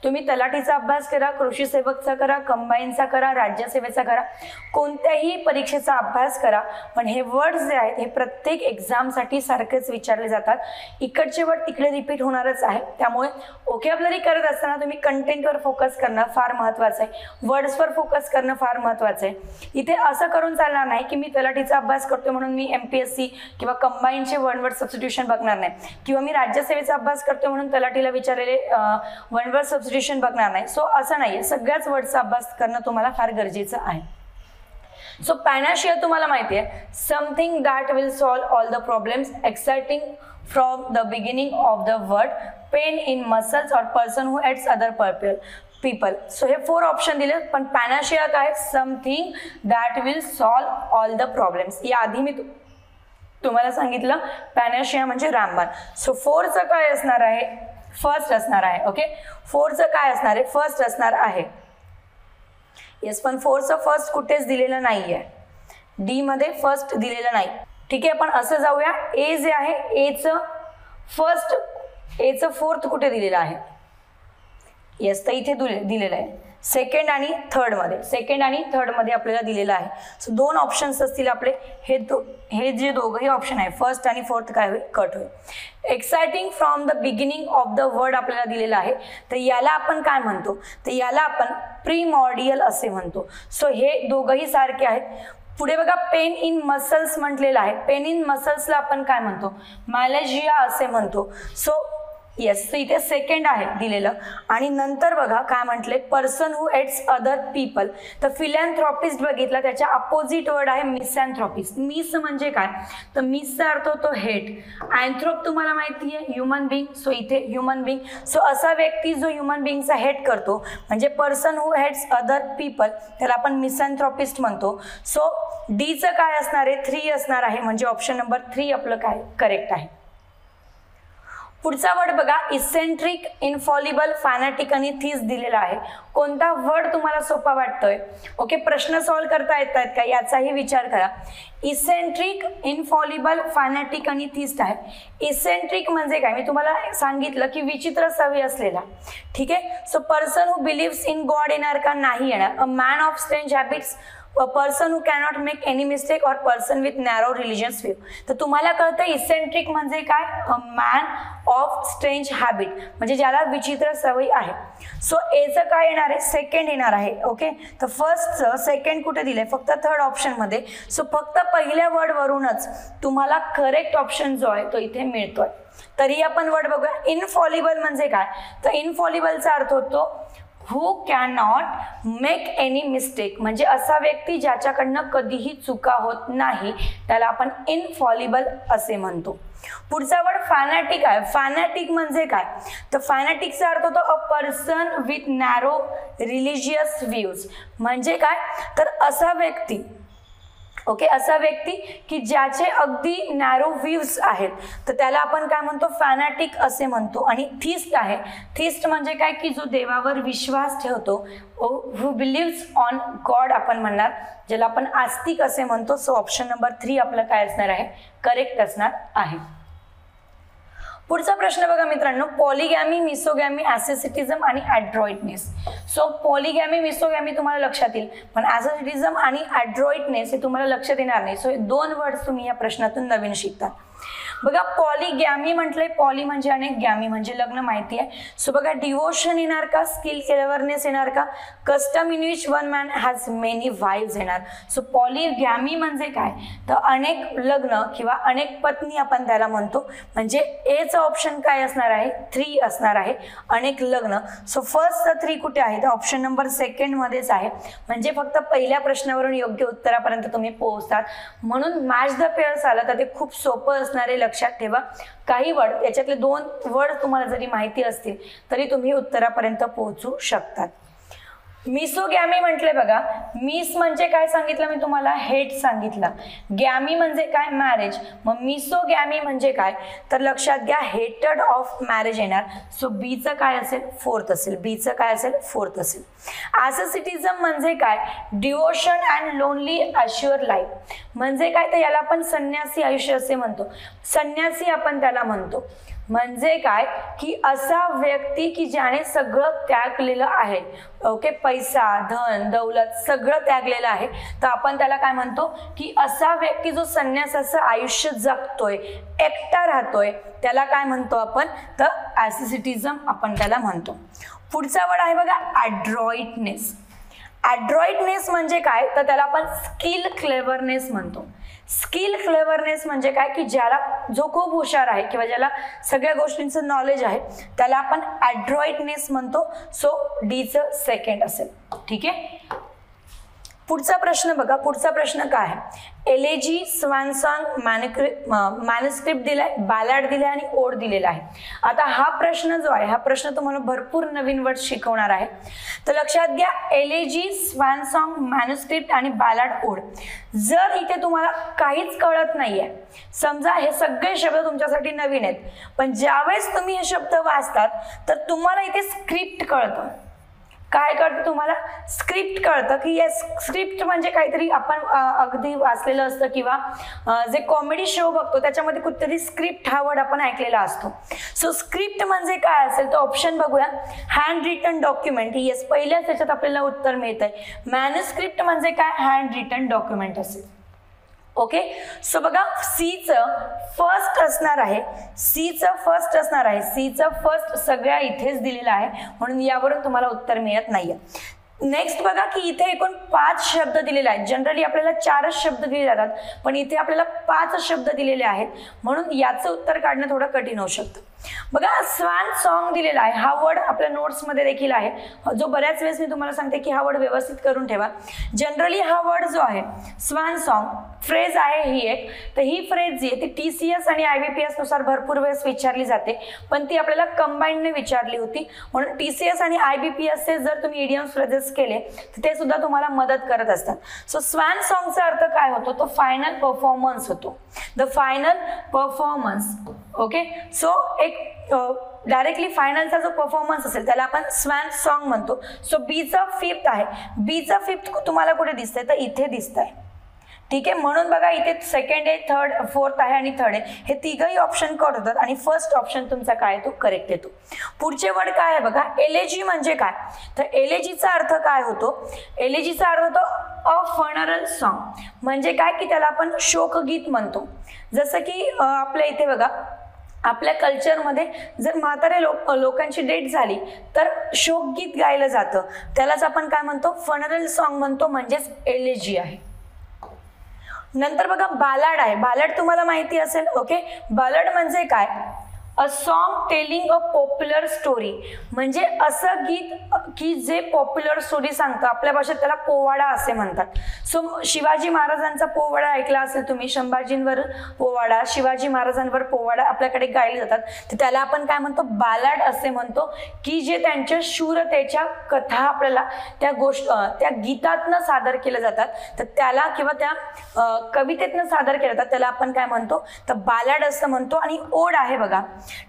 तुम्ही तलाठीचा अभ्यास करा, कृषी सेवकचा करा, कंबाईनचा करा, राज्यसेवेचा करा, कोणत्याही परीक्षेचा अभ्यास करा, पण हे वर्ड्स जे आहेत हे प्रत्येक एक्झामसाठी सारखेच विचारले जातात. इकडचे वर्ड तिकडे रिपीट होणारच आहे, त्यामुळे व्होकॅब्युलरी करत असताना तुम्ही कंटेंटवर फोकस करणं फार महत्त्वाचं आहे, वर्ड्सवर फोकस करणं फार महत्त्वाचं आहे. इथे असं करून चालणार नाही की मी तलाठीचा अभ्यास करतोय म्हणून मी MPSC किंवा कंबाईनचे वन वर्ड सबस्टिट्यूशन बघणार नाही, किंवा मी राज्यसेवेचा अभ्यास करतोय म्हणून तलाठीला विचारलेले वन वर्ड सबस्टिट्यूशन बघणार नाही. सो असं नाहीये, सगळ्याच वर्डचा अभ्यास करणं तुम्हाला फार गरजेचं आहे. सो पॅनॅशिया तुम्हाला माहिती आहे, something that will solve all the problems, exciting from the beginning of the word, pain in muscles और person who hates other people. So हे 4 ऑप्शन दिले, पण पॅनॅशिया काय, something that will solve all the problems. या आधी मी तुम्हाला सांगितलं पॅनॅशिया म्हणजे रामबाण. सो 4चं काय असणार आहे, फर्स्ट असणार आहे. ओके, 4चं काय असणार आहे, फर्स्ट असणार आहे. येस, पण 4चं फर्स्ट कुठेच दिलेलं नाहीये, डी मध्ये फर्स्ट दिलेलं नाही. ठीक आहे, आपण असं जाऊया, ए जे आहे एचं फर्स्ट, एचं फोर्थ कुठे दिलेलं आहे, येस, तर इथे दिलेलं आहे सेकंड आणि थर्ड मध्ये, सेकंड आणि थर्ड मध्ये आपल्याला दिलेलं आहे. सो 2 ऑप्शन्स असतील आपले, हे जे दोघंही ऑप्शन आहे फर्स्ट आणि फोर्थ काय होईल, कट होईल. Exciting from the beginning of the word आपल्याला दिलेला आहे, तर याला आपण काय म्हणतो, तर याला आपण प्रीमॉर्डियल असे म्हणतो. सो हे दोघंही सारखे आहेत. पुढे बघा, पेन इन मसल्स म्हटलेलं आहे, पेन इन मसल्सला आपण काय म्हणतो, मॅलेजिया असे म्हणतो. सो येस, इथे सेकंड आहे दिलेलं. आणि नंतर बघा काय म्हटले, person who hates other people, तर फिलॅन्थ्रॉपिस्ट बघितला, त्याच्या अपोजिट वर्ड आहे मिसॅन्थ्रॉपिस्ट. मिस म्हणजे काय, तर मिसचा अर्थ होतो हेट, अँथ्रोप तुम्हाला माहिती आहे ह्युमन बिंग, सो इथे ह्युमन बिंग. सो असा व्यक्ती जो ह्युमन बिंगचा हेट करतो म्हणजे person who hates other people, त्याला आपण मिसॅन्थ्रॉपिस्ट म्हणतो. सो डीचं काय असणार आहे, 3 असणार आहे, म्हणजे ऑप्शन नंबर 3 आपलं काय करेक्ट आहे. पुढचा वर्ड बघा, इसेंट्रिक, इनफॉलिबल, फॅनॅटिक आणि थीस दिलेला आहे. कोणता वर्ड तुम्हाला सोपा वाटतोय, ओके, प्रश्न सॉल्व्ह करता येत आहेत का याचाही विचार करा. इसेंट्रिक, इनफॉलिबल, फॅनॅटिक आणि थीस्ट आहे. इसेंट्रिक म्हणजे काय, मी तुम्हाला सांगितलं की विचित्र सवयी असलेला. ठीक आहे, so person who believes in God येणार का, नाही येणार. A man of strange habits, a person who cannot make any mistake or person with narrow religious view. तर तुम्हाला कळतं इसेंट्रिक म्हणजे काय, a man of strange habit म्हणजे ज्याला विचित्र सवयी आहे. सो एचं काय येणार आहे, सेकंड येणार आहे. ओके, तर फर्स्टचं सेकंड कुठे दिलंय, फक्त थर्ड ऑप्शन मध्ये. सो फक्त पहिल्या वर्ड वरूनच तुम्हाला करेक्ट ऑप्शन जो आहे तो इथे मिळतोय. तरी आपण वर्ड बघूया. इनफॉलिबल म्हणजे काय, तर इनफॉलिबलचा अर्थ होतो who can not make any mistake, म्हणजे असा व्यक्ती ज्याच्याकडनं कधीही चुका होत नाही त्याला आपण इनफॉलिबल असे म्हणतो. पुढचा वर्ड फॅनॅटिक आहे. फॅनॅटिक म्हणजे काय, तर फॅनॅटिकचा अर्थ होतो a person with narrow religious views, म्हणजे काय, तर असा व्यक्ती, ओके, असा व्यक्ती की ज्याचे अगदी नॅरो व्ह्यूज आहेत तर त्याला आपण काय म्हणतो, फॅनॅटिक असे म्हणतो. आणि थिस्ट आहे. थिस्ट म्हणजे काय, की जो देवावर विश्वास ठेवतो, हू बिलीव्स ऑन गॉड आपण म्हणणार, ज्याला आपण आस्तिक असे म्हणतो. सो ऑप्शन नंबर 3 आपलं काय असणार आहे, करेक्ट असणार आहे. पुढचा प्रश्न बघा मित्रांनो, पॉलिगॅमी, मिसोगॅमी, ॲसेसिटिझम आणि ॲड्रॉइडनेस. सो पॉलिगॅमी, मिसोगॅमी तुम्हाला लक्षात येईल, पण ॲसेसिटिझम आणि ॲड्रॉइडनेस हे तुम्हाला लक्षात येणार नाही. सो हे 2 वर्ड्स तुम्ही या प्रश्नातून नवीन शिकता. बघा पॉलिगॅमी म्हटलंय, पॉली म्हणजे अनेक, गॅमी म्हणजे लग्न, माहिती आहे. सो बघा डिवोशन येणार का, स्किल क्लेवरनेस येणार का, custom in which one man has many wives येणार. सो पॉलिगॅमी म्हणजे काय, तर अनेक लग्न किंवा अनेक पत्नी आपण त्याला म्हणतो. म्हणजे एचा ऑप्शन काय असणार आहे, 3 असणार आहे, अनेक लग्न. सो फर्स्ट 3 कुठे आहे, तर ऑप्शन नंबर 2 मध्येच आहे. म्हणजे फक्त पहिल्या प्रश्नावरून योग्य उत्तरापर्यंत तुम्ही पोहोचतात. म्हणून मॅच द पेअर्स आला तर ते खूप सोपं असणारे, लक्षात ठेवा. काही वर्ड, याच्यातले 2 वर्ड तुम्हाला जरी माहिती असतील तरी तुम्ही उत्तरापर्यंत पोहोचू शकतात. मिसोगॅमी म्हटले बघा, मिस म्हणजे काय सांगितलं मी तुम्हाला, हेट सांगितलं. गॅमी म्हणजे काय, मॅरेज. मग मिसोगॅमी म्हणजे काय, तर लक्षात घ्या हेटेड ऑफ मॅरेज येणार. सो बीचं काय असेल, 4th असेल. बीचं काय असेल, 4th असेल. ॲसेसिटिझम म्हणजे काय, devotion and lonely assure life. म्हणजे काय, तर याला आपण संन्यासी आयुष्य असे म्हणतो. संन्यासी आपण त्याला म्हणतो. म्हणजे काय, की असा व्यक्ती की ज्याने सगळं त्यागलेलं आहे. ओके, पैसा, धन, दौलत सगळं त्यागलेलं आहे, तर आपण त्याला काय म्हणतो, की असा व्यक्ती जो संन्यासाचं आयुष्य जगतोय, एकटा राहतोय, त्याला काय म्हणतो आपण, तर ॲसेसिटिझम आपण त्याला म्हणतो. पुढचा वर्ड आहे बघा ॲड्रॉइडनेस. ॲड्रॉइडनेस म्हणजे काय, तर त्याला आपण स्किल क्लेवरनेस म्हणतो. स्किल क्लेवरनेस म्हणजे काय, की ज्याला, जो खूप हुशार आहे किंवा ज्याला सगळ्या गोष्टींचं नॉलेज आहे, त्याला आपण ॲड्रॉइडनेस म्हणतो. सो डीचं 2nd असेल. ठीक आहे. पुढचा प्रश्न बघा, पुढचा प्रश्न काय आहे, एलेजी, स्वान सॉन्ग, मॅन्युस्क्रिप्ट दिलाय, बॅलॅड दिलाय आणि ओड दिलेला आहे. आता हा प्रश्न जो आहे, हा प्रश्न तुम्हाला भरपूर नवीन वर्ड शिकवणार आहे. तर लक्षात घ्या, एलेजी, स्वान सॉन्ग, मॅन्युस्क्रिप्ट आणि बॅलॅड, ओड. जर इथे तुम्हाला काहीच कळत नाहीये, समजा हे सगळे शब्द तुमच्यासाठी नवीन आहेत, पण ज्यावेळेस तुम्ही हे शब्द वाचतात तर तुम्हाला इथे स्क्रिप्ट कळतं. काय कळतं तुम्हाला, स्क्रिप्ट कळतं, की या स्क्रिप्ट म्हणजे काहीतरी आपण अगदी वाचलेलं असतं किंवा जे कॉमेडी शो बघतो त्याच्यामध्ये कुठेतरी स्क्रिप्ट हा वर्ड आपण ऐकलेला असतो. सो स्क्रिप्ट म्हणजे काय असेल, तर ऑप्शन बघूया, हँड रिटन डॉक्युमेंट. येस, पहिल्याच त्याच्यात आपल्याला उत्तर मिळत आहे. मॅन्युस्क्रिप्ट म्हणजे काय, हँड रिटन डॉक्युमेंट असेल. ओके. सो बघा सीचं फर्स्ट असणार आहे, सीचं फर्स्ट असणार आहे. सीचं फर्स्ट सगळ्या इथेच दिलेलं आहे, म्हणून यावरून तुम्हाला उत्तर मिळत नाहीये. नेक्स्ट बघा, की इथे एकूण 5 शब्द दिलेले आहेत. जनरली आपल्याला 4च शब्द दिले जातात, पण इथे आपल्याला 5 शब्द दिलेले आहेत, म्हणून याचं उत्तर काढणं थोडं कठीण होऊ शकतं. बघा स्वान सॉन्ग दिलेला आहे, हा वर्ड आपल्या नोट्समध्ये देखील आहे, जो बऱ्याच वेळेस मी तुम्हाला सांगते की हा वर्ड व्यवस्थित करून ठेवा. जनरली हा वर्ड जो आहे स्वान सॉन्ग फ्रेज आहे ही एक, तर ही फ्रेज जी आहे ती TCS आणि IBPS नुसार भरपूर वेळेस विचारली जाते, पण ती आपल्याला कंबाईनने विचारली होती. म्हणून TCS आणि IBPS चे जर तुम्ही इडियम्स फ्रेजेस केले तर ते सुद्धा तुम्हाला मदत करत असतात. सो स्वान सॉन्गचा अर्थ काय होतो, तो फायनल परफॉर्मन्स होतो, the final performance. Okay. So एक डायरेक्टली फायनलचा जो परफॉर्मन्स असेल त्याला आपण स्वान सॉन्ग म्हणतो. सो बीचा 5th आहे. बीचा 5th तुम्हाला कुठे दिसतंय, तर इथे दिसतंय. ठीक आहे, म्हणून बघा इथे 2nd आहे, 3rd, 4th आहे आणि 3rd आहे. हे तिघही ऑप्शन कट होतात आणि फर्स्ट ऑप्शन तुमचा काय तो करेक्ट येतो. पुढचे वर्ड काय आहे बघा, एलेजी म्हणजे काय, तर एलेजीचा अर्थ काय होतो, एलेजीचा अर्थ होतो अ फनरल सॉन्ग. म्हणजे काय, की त्याला आपण शोकगीत म्हणतो. जसं की आपल्या इथे बघा, आपल्या कल्चरमध्ये जर म्हातारे लोकांची डेथ झाली तर शोकगीत गायलं जातं, त्यालाच आपण काय म्हणतो, फनरल सॉन्ग म्हणतो, म्हणजेच एलेजी आहे. नंतर बघा बालाड आहे. बालाड तुम्हाला माहिती असेल. ओके. बालाड म्हणजे काय, a song telling a popular story. म्हणजे असं गीत की जे पॉप्युलर स्टोरी सांगतं. आपल्या भाषेत त्याला पोवाडा असे म्हणतात. सो शिवाजी महाराजांचा पोवाडा ऐकला असेल तुम्ही, संभाजींवर पोवाडा, शिवाजी महाराजांवर पोवाडा आपल्याकडे गायले जातात, तर त्याला आपण काय म्हणतो, बालाड असे म्हणतो. की जे त्यांच्या शूरतेच्या कथा आपल्याला त्या गीतातनं सादर केल्या जातात, तर त्याला किंवा त्या कवितेतनं सादर केल्या जातात, त्याला आपण काय म्हणतो, तर बालाड असं म्हणतो. आणि ओड आहे बघा.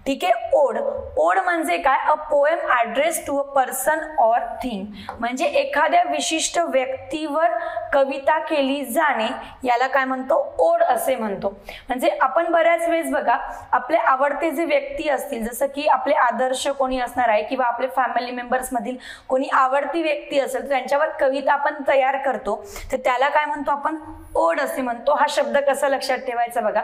ठीक आहे. ओड, ओड म्हणजे काय, a poem address to a person or thing. म्हणजे एखाद्या विशिष्ट व्यक्तीवर कविता केली जाणे याला काय म्हणतो, ओढ असे म्हणतो. म्हणजे आपण बऱ्याच वेळेस बघा आपले आवडते जे व्यक्ती असतील, जसं की आपले आदर्श कोणी असणार आहे किंवा आपले फॅमिली मेंबर्स मधील कोणी आवडती व्यक्ती असेल तर त्यांच्यावर कविता आपण तयार करतो, तर त्याला काय म्हणतो आपण, ओढ असे म्हणतो. हा शब्द कसा लक्षात ठेवायचा बघा,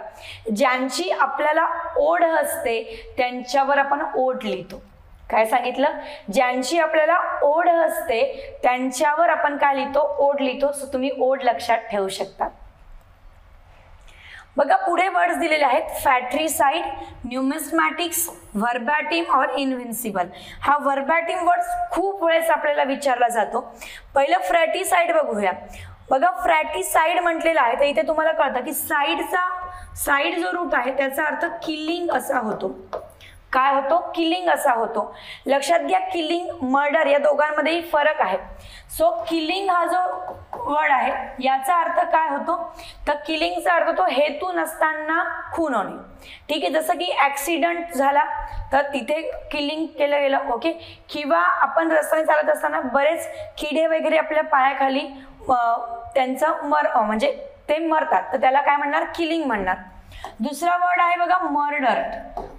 ज्यांची आपल्याला ओढ असते त्यांच्यावर आपण ओढ लिहितो. काय सांगितलं, ज्यांची आपल्याला ओढ असते त्यांच्यावर आपण काय लिहितो, ओढ लिहितो. सो तुम्ही ओढ लक्षात ठेवू शकता. बघा पुढे वर्ड्स दिलेले आहेत, फॅट्रिसाइड, न्यूमिस्मॅटिक्स, व्हर्बॅटिम और इनविन्सिबल. हा व्हर्बॅटिम वर्ड खूप वेळेस आपल्याला विचारला जातो. पहिलं फ्रॅटिसाइड बघूया. बघा फ्रॅटिसाइड म्हटलेलं आहे तर इथे तुम्हाला कळतं की साइड जो रूट आहे त्याचा अर्थ किलिंग असा होतो. काय होतो, किलिंग असा होतो. लक्षात घ्या, किलिंग मर्डर या दोघांमध्येही फरक आहे. सो किलिंग हा जो वर्ड आहे याचा अर्थ काय होतो, तर किलिंगचा अर्थ तो हेतू नसताना खून होणे. ठीक आहे, जसं की ऍक्सिडेंट झाला तर तिथे किलिंग केलं गेलं. ओके, किंवा आपण रस्त्याने चालत असताना बरेच किडे वगैरे आपल्या पायाखाली त्यांचं म्हणजे ते मरतात तर त्याला काय म्हणणार, किलिंग म्हणणार. दुसरा वर्ड आहे बघा मर्डर.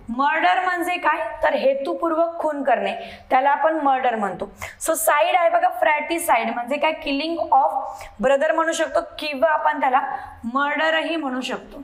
मर्डर म्हणजे काय, तर हेतुपूर्वक खून करणे, त्याला आपण मर्डर म्हणतो. सो साइड आहे बघा, फ्रॅटिसाइड म्हणजे काय, किलिंग ऑफ ब्रदर म्हणू शकतो किंवा आपण त्याला मर्डरही म्हणू शकतो.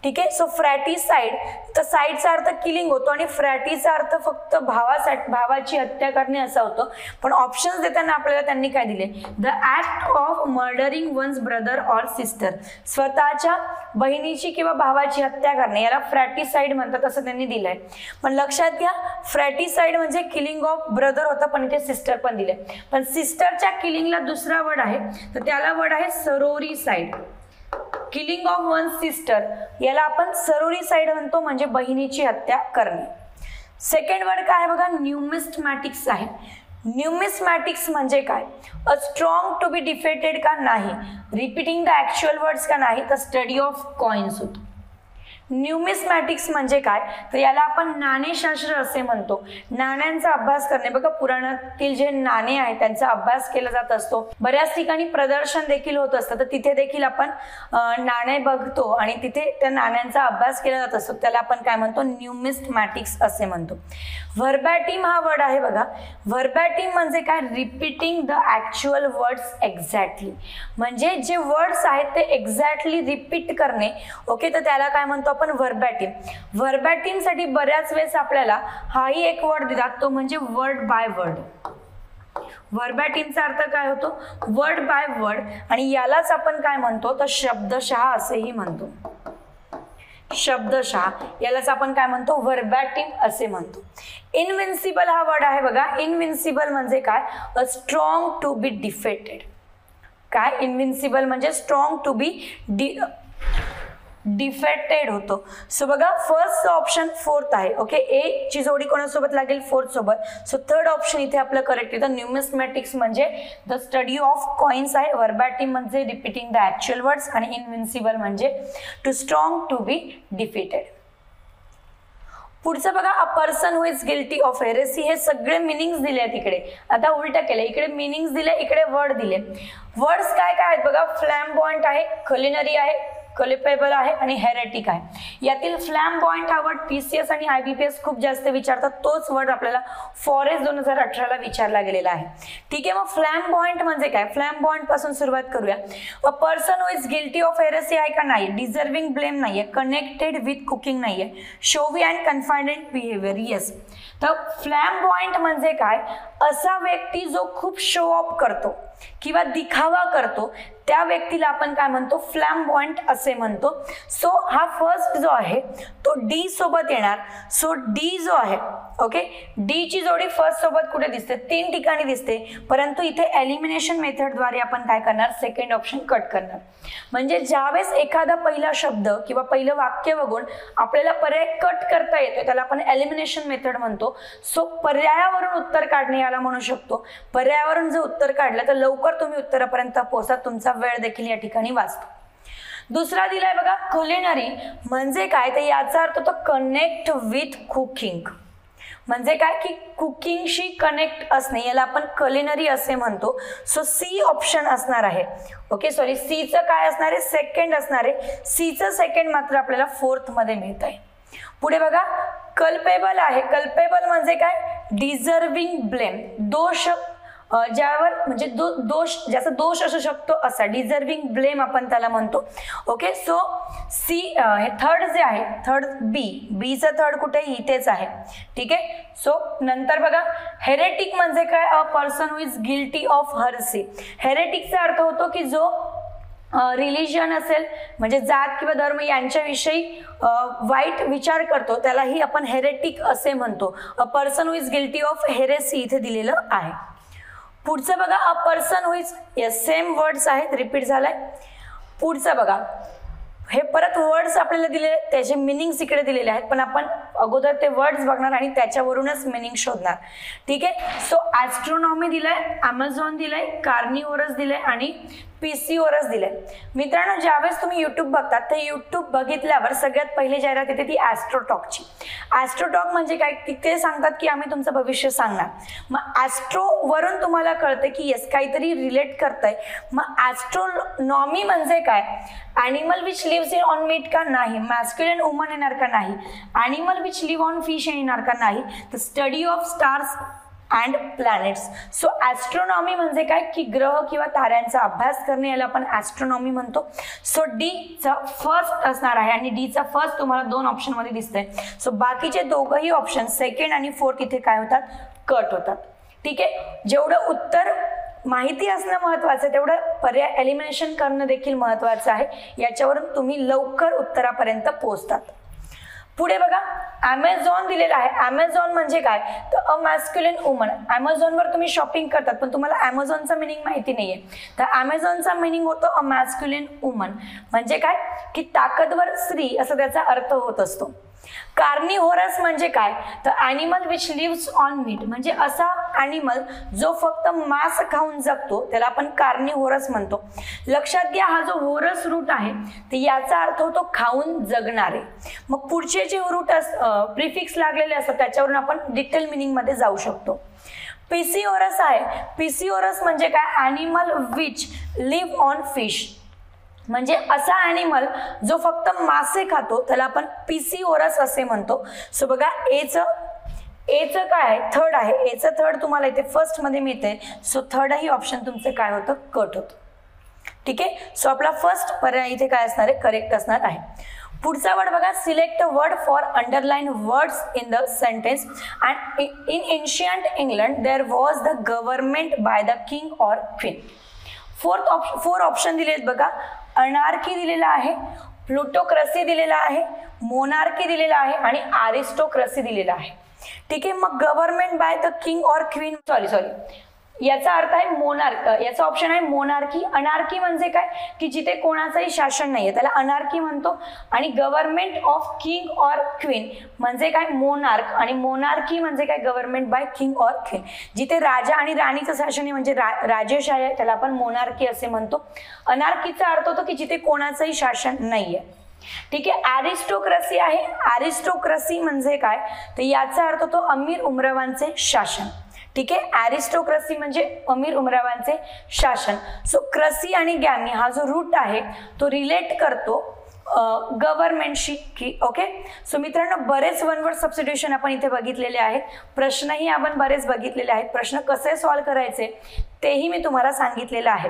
ठीक आहे, सो फ्रॅटिसाइड तर साइडचा अर्थ किलिंग होतो आणि फ्रॅटीचा अर्थ फक्त भावाची हत्या करणे असा होतो. पण ऑप्शन्स देताना आपल्याला त्यांनी काय दिले, the act of murdering one's brother or sister, स्वतःच्या बहिणीची किंवा भावाची हत्या करणे याला फ्रॅटिसाइड म्हणतात असं त्यांनी दिलंय. पण लक्षात घ्या, फ्रॅटिसाइड म्हणजे किलिंग ऑफ ब्रदर होतं पण इथे सिस्टर पण दिले. पण सिस्टरच्या किलिंगला दुसरा वर्ड आहे तर त्याला वर्ड आहे सरोरीसाइड. किलिंग ऑफ वन सिस्टर याला आपण सरोरीसाइड म्हणतो, म्हणजे बहिणीची हत्या करणे. सेकंड वर्ड काय आहे बघा, न्यूमिस्मॅटिक्स आहे. न्यूमिस्मॅटिक्स म्हणजे काय, a strong to be defeated का नाही, रिपीटिंग द ऍक्च्युअल वर्ड्स का नाही, तर स्टडी ऑफ कॉइन्स होतो. न्यूमिस्मॅटिक्स म्हणजे काय, तर याला आपण नाणेशास्त्र असे म्हणतो. नाण्यांचा अभ्यास करणे. बघा पुराणातील जे नाणे आहेत त्यांचा अभ्यास केला जात असतो. बऱ्याच ठिकाणी प्रदर्शन देखील होत असतं तर तिथे देखील आपण नाणे बघतो आणि तिथे त्या नाण्यांचा अभ्यास केला जात असतो, त्याला आपण काय म्हणतो, न्यूमिस्मॅटिक्स असे म्हणतो. व्हर्बॅटिम हा वर्ड आहे बघा. व्हर्बॅटिम म्हणजे काय, repeating the actual words exactly, म्हणजे जे वर्ड्स आहेत ते एक्झॅक्टली रिपीट करणे. ओके, तर त्याला काय म्हणतो आपण, व्हर्बॅटिम. व्हर्बॅटिम साठी बऱ्याच वेळेस आपल्याला हाही एक वर्ड देतात, तो म्हणजे वर्ड बाय वर्ड. व्हर्बॅटिमचा अर्थ काय होतो, वर्ड बाय वर्ड, आणि यालाच आपण काय म्हणतो, तर शब्दशः असेही म्हणतो. शब्दशः यालाच आपण काय म्हणतो, व्हर्बॅटिम असे म्हणतो. इनविन्सिबल हा वर्ड आहे बघा. इनविन्सिबल म्हणजे काय, a strong to be defeated. काय, इनविन्सिबल म्हणजे स्ट्रॉंग टू बी डिफेटेड होतो. सो बघा फर्स्ट ऑप्शन फोर्थ आहे. ओके, ए ची जोडी कोणासोबत लागेल, फोर्थ सोबत. सो थर्ड ऑप्शन इथे आपलं करेक्ट आहे. न्यूमिस्मॅटिक्स म्हणजे द स्टडी ऑफ कॉइन्स आहे. व्हर्बॅटिम म्हणजे रिपीटिंग द ऍक्च्युअल वर्ड्स आणि इनविन्सिबल म्हणजे too strong to be defeated. पुढचं बघा, a person who is guilty of heresy. हे सगळे मिनिंग्स दिले आहेत इकडे. आता उलट केले, इकडे मिनिंग्स दिले, इकडे वर्ड दिले. वर्ड्स काय काय आहेत बघा, फ्लॅम्बॉयंट आहे, क्युलिनरी आहे, कल्पेबल आहे आणि हेरेटिक आहे. यातील फ्लॅम्बॉयंट हा वर्ड पीसीएस आणि आयबीपीएस खूप जास्त विचारतात. तोच वर्ड आपल्याला फॉरेस्ट 2018 विचारला गेलेला आहे. ठीक आहे, मग फ्लॅम्बॉयंट म्हणजे काय, फ्लॅम्बॉयंट पासून सुरुवात करूया. अ person who is guilty of heresy आहे का, नाही. डिझर्विंग ब्लेम नाहीये. कनेक्टेड विथ कुकिंग नाहीये. Showy and कन्फायडेंट behaviour, yes. तर फ्लॅम्बॉयंट म्हणजे काय, असा व्यक्ती जो खूप शो ऑफ करतो किंवा दिखावा करतो त्या व्यक्तीला आपण काय म्हणतो, फ्लॅम्बॉयंट असे म्हणतो. सो हा फर्स्ट जो आहे तो डी सोबत येणार. सो डी जो आहे, ओके, डी ची जोडी फर्स्ट सोबत कुठे दिसते, 3 ठिकाणी दिसते, परंतु इथे एलिमिनेशन मेथड द्वारे आपण काय करणार, सेकंड ऑप्शन कट करणार. म्हणजे ज्यावेळेस एखादा पहिला शब्द किंवा पहिलं वाक्य बघून आपल्याला पर्याय कट करता येतो त्याला आपण एलिमिनेशन मेथड म्हणतो. सो पर्यायावरून उत्तर काढणे याला म्हणू शकतो. पर्यायावरून जर उत्तर काढलं तर लवकर तुम्ही उत्तरापर्यंत पोहोचा, तुमचा वेळ देखील या ठिकाणी वाचतो. दुसरा दिलाय बघा, क्युलिनरी म्हणजे काय, तर याचा अर्थ तो कनेक्ट विथ कुकिंग. म्हणजे काय की कुकिंगशी कनेक्ट असणे, याला आपण culinary असे म्हणतो. सो सी ऑप्शन असणार आहे. ओके, सॉरी, सी चं काय असणार आहे, सेकंड असणार आहे. सी चं सेकंड मात्र आपल्याला फोर्थ मध्ये मिळत आहे. पुढे बघा, कल्पेबल आहे. कल्पेबल म्हणजे काय, डिझर्विंग ब्लेम, दोष ज्यावर म्हणजे दोष, ज्याचा दोष असू शकतो असा डिझर्विंग ब्लेम आपण त्याला म्हणतो. ओके, सो सी हे थर्ड जे आहे, थर्ड बी चं थर्ड कुठे, इथेच आहे. ठीक आहे. सो नंतर बघा, हेरेटिक म्हणजे काय, a person who is guilty of heresy. हेरेटिकचा अर्थ होतो की जो रिलिजन असेल म्हणजे जात किंवा धर्म यांच्याविषयी वाईट विचार करतो, त्यालाही आपण हेरेटिक असे म्हणतो. अ person who is guilty of heresy इथे दिलेलं आहे. पुढचं बघा, a person who is, yes same words आहेत, रिपीट झालाय. पुढचं बघा, हे परत वर्ड्स आपल्याला दिले, त्याचे मिनिंग्स इकडे दिलेले आहेत, पण आपण अगोदर ते वर्ड्स बघणार आणि त्याच्यावरूनच मिनिंग शोधणार. ठीक आहे. सो ॲस्ट्रोनॉमी दिलाय, अमेझॉन दिलाय, कार्निवोरस दिलाय आणि पीसीओरस दिलाय. मित्रांनो, ज्यावेळेस तुम्ही युट्यूब बघतात तर युट्यूब बघितल्यावर सगळ्यात पहिली जाहिरात येते ती ॲस्ट्रोटॉकची. ॲस्ट्रोटॉक म्हणजे काय, ते सांगतात की आम्ही तुमचं भविष्य सांगणार. मग ॲस्ट्रो वरून तुम्हाला कळतं की येस काहीतरी रिलेट करतंय. मग ॲस्ट्रोनॉमी म्हणजे काय, animal which lives in on meat का नाही, मॅस्क्युलिन वुमन येणार का नाही, animal which live on fish येणार का नाही, the study of stars and planets. So astronomy म्हणजे काय की ग्रह किंवा ताऱ्यांचा अभ्यास करणे, याला आपण ॲस्ट्रोनॉमी म्हणतो. सो डी चा फर्स्ट असणार आहे आणि डी चा फर्स्ट तुम्हाला दोन ऑप्शन मध्ये दिसतंय. सो बाकीचे दोघंही ऑप्शन सेकंड आणि फोर्थ इथे काय होतात, कट होतात. ठीक आहे. जेवढं उत्तर माहिती असणं महत्वाचं आहे तेवढं पर्याय एलिमिनेशन करणं देखील महत्वाचं आहे. याच्यावरून तुम्ही लवकर उत्तरापर्यंत पोहोचतात. पुढे बघा, अमेझॉन दिलेला आहे. अमेझॉन म्हणजे काय, तर अ मॅस्क्युलिन वुमन. अमेझॉनवर तुम्ही शॉपिंग करतात पण तुम्हाला अमेझॉनचा मिनिंग माहिती नाहीये, तर अमेझॉनचा मिनिंग होतो अ मॅस्क्युलिन वुमन. म्हणजे काय की ताकदवर स्त्री असा त्याचा अर्थ होत असतो. कार्निव्होरस म्हणजे काय, तर animal which lives on meat, म्हणजे असा ॲनिमल जो फक्त मांस खाऊन जगतो त्याला आपण कार्निव्होरस म्हणतो. लक्षात घ्या, हा जो होरस रूट आहे तर याचा अर्थ होतो खाऊन जगणारे. मग पुढचे जे रूट प्रिफिक्स लागलेले असतात त्याच्यावरून आपण डिटेल मिनिंग मध्ये जाऊ शकतो. पीसीओरस आहे. पीसीओरस म्हणजे काय, animal which live on fish, म्हणजे असा ॲनिमल जो फक्त मासे खातो त्याला आपण पीसीओरस असे म्हणतो. सो बघा, एचं काय आहे, थर्ड आहे. एचं थर्ड तुम्हाला इथे फर्स्ट मध्ये मिळते. सो थर्डही ऑप्शन तुमचं काय होतं, कट होतं. ठीक आहे. सो आपला फर्स्ट पर्याय इथे काय असणार आहे, करेक्ट असणार आहे. पुढचा वर्ड बघा, select a word for underline words in the sentence. And in ancient England there was the government by the king or queen. Four option दिले आहेत बघा. अनार्की दिलेला आहे, प्लुटोक्रसी दिलेला आहे, मोनार्की दिलेला आहे आणि अरिस्टोक्रसी दिलेला आहे. ठीक आहे. मग government by the king or queen, sorry याचा अर्थ आहे मोनार्क, याचा ऑप्शन आहे मोनार्की. अनार्की म्हणजे काय की जिथे कोणाचंही शासन नाहीये त्याला अनार्की म्हणतो. आणि government of king or queen म्हणजे काय, मोनार्क. आणि मोनार्की म्हणजे काय, government by king or queen, जिथे राजा आणि राणीचं शासन आहे म्हणजे राजेशाही आहे त्याला आपण मोनार्की असे म्हणतो. अनार्कीचा अर्थ होतो की जिथे कोणाचंही शासन नाहीये. ठीक आहे. अरिस्टोक्रसी आहे. अरिस्टोक्रसी म्हणजे काय, तर याचा अर्थ होतो अमीर उमरावांचे शासन. ठीक आहे. अरिस्टोक्रसी म्हणजे अमीर उमरावांचे शासन. सो क्रसी आणि गॅमी हा जो रूट आहे तो रिलेट करतो गव्हर्नमेंटशी की. ओके. सो मित्रांनो, बरेच वन वर्ड सबस्टिट्यूशन आपण इथे बघितलेले आहेत. प्रश्नही आपण बरेच बघितलेले आहेत. प्रश्न कसे सॉल्व्ह करायचे तेही मी तुम्हाला सांगितलेलं आहे.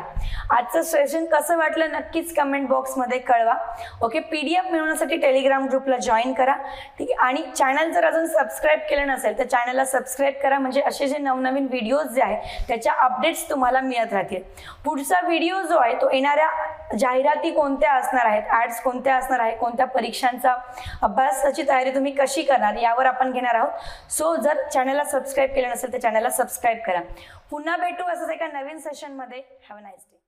आजचं सेशन कसं वाटलं नक्कीच कमेंट बॉक्समध्ये कळवा. ओके. PDF मिळवण्यासाठी टेलिग्राम ग्रुपला जॉईन करा. ठीक आहे. आणि चॅनल जर अजून सबस्क्राईब केलं नसेल तर चॅनलला सबस्क्राईब करा, म्हणजे असे जे नवनवीन व्हिडिओज जे आहेत त्याच्या अपडेट्स तुम्हाला मिळत राहतील. पुढचा व्हिडिओ जो आहे तो येणाऱ्या जाहिराती कोणत्या असणार आहेत, ॲड्स कोणत्या असणार आहे, कोणत्या परीक्षांचा अभ्यासाची तयारी तुम्ही कशी करणार यावर आपण घेणार आहोत. सो जर चॅनलला सबस्क्राईब केलं नसेल तर चॅनलला सबस्क्राईब करा. पुन्हा भेटू असंच एका नवीन सेशनमध्ये. Have a nice day.